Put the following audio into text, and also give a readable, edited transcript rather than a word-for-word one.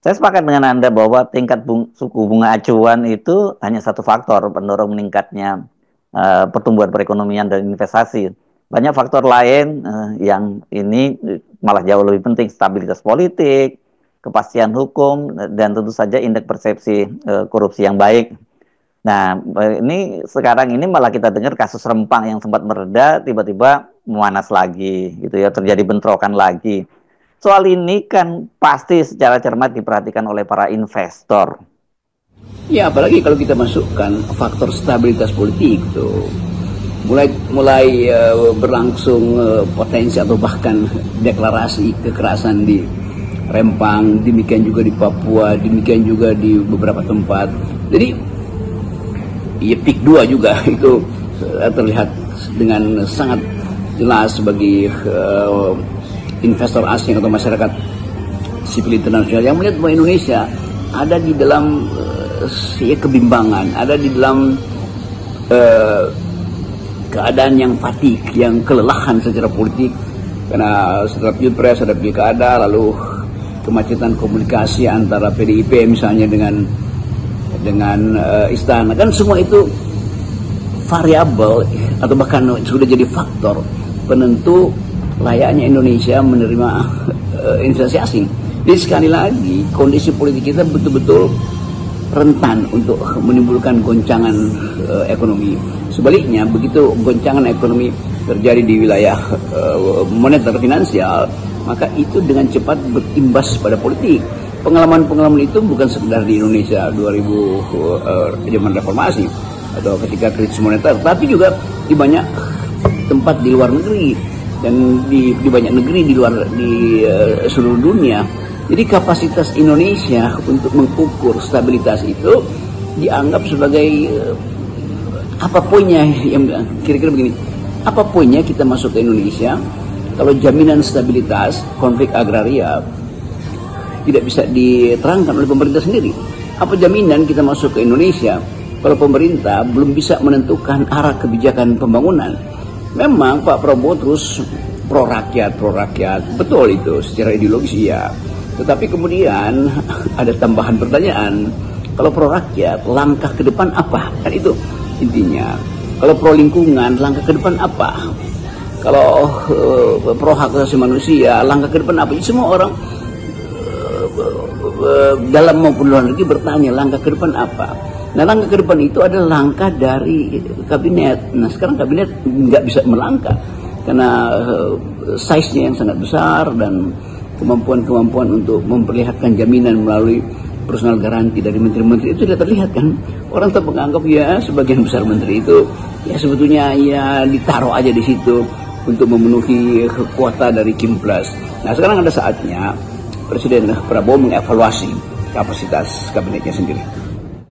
Saya sepakat dengan Anda bahwa tingkat suku bunga acuan itu hanya satu faktor pendorong meningkatnya pertumbuhan perekonomian dan investasi. Banyak faktor lain yang ini malah jauh lebih penting, stabilitas politik, kepastian hukum, dan tentu saja indeks persepsi korupsi yang baik. Nah, ini sekarang ini malah kita dengar kasus Rempang yang sempat mereda, tiba-tiba memanas lagi, gitu ya, terjadi bentrokan lagi. Soal ini kan pasti secara cermat diperhatikan oleh para investor. Ya, apalagi kalau kita masukkan faktor stabilitas politik tuh. Mulai berlangsung potensi atau bahkan deklarasi kekerasan di Rempang, demikian juga di Papua, demikian juga di beberapa tempat. Jadi ya PIK 2 juga itu terlihat dengan sangat jelas bagi investor asing atau masyarakat sipil internasional yang melihat bahwa Indonesia ada di dalam kebimbangan, ada di dalam keadaan yang fatig, yang kelelahan secara politik, karena setelah pilpres ada pilkada, lalu kemacetan komunikasi antara PDIP misalnya dengan istana, kan semua itu variabel atau bahkan sudah jadi faktor penentu layaknya Indonesia menerima investasi asing. Jadi sekali lagi kondisi politik kita betul-betul rentan untuk menimbulkan goncangan ekonomi. Sebaliknya begitu goncangan ekonomi terjadi di wilayah moneter finansial, maka itu dengan cepat berimbas pada politik. Pengalaman-pengalaman itu bukan sekedar di Indonesia 2000 zaman reformasi atau ketika krisis moneter, tapi juga di banyak tempat di luar negeri dan di banyak negeri di seluruh dunia. Jadi kapasitas Indonesia untuk mengukur stabilitas itu dianggap sebagai apa poinnya, yang kira-kira begini, apa poinnya kita masuk ke Indonesia kalau jaminan stabilitas konflik agraria tidak bisa diterangkan oleh pemerintah sendiri? Apa jaminan kita masuk ke Indonesia kalau pemerintah belum bisa menentukan arah kebijakan pembangunan? Memang Pak Prabowo terus pro rakyat, betul itu secara ideologis iya. Tetapi kemudian ada tambahan pertanyaan, kalau pro rakyat langkah ke depan apa? Kan itu intinya. Kalau pro lingkungan langkah ke depan apa? Kalau pro hak asasi manusia langkah ke depan apa? Semua orang dalam maupun luar negeri bertanya langkah ke depan apa. Nah, langkah ke depan itu adalah langkah dari kabinet. Nah, sekarang kabinet nggak bisa melangkah karena size-nya yang sangat besar dan kemampuan-kemampuan untuk memperlihatkan jaminan melalui personal garanti dari menteri-menteri itu tidak terlihat kan. Orang tetap menganggap ya sebagian besar menteri itu ya sebetulnya ya ditaruh aja di situ untuk memenuhi kuota dari Kim Plus. Nah, sekarang ada saatnya Presiden Prabowo mengevaluasi kapasitas kabinetnya sendiri.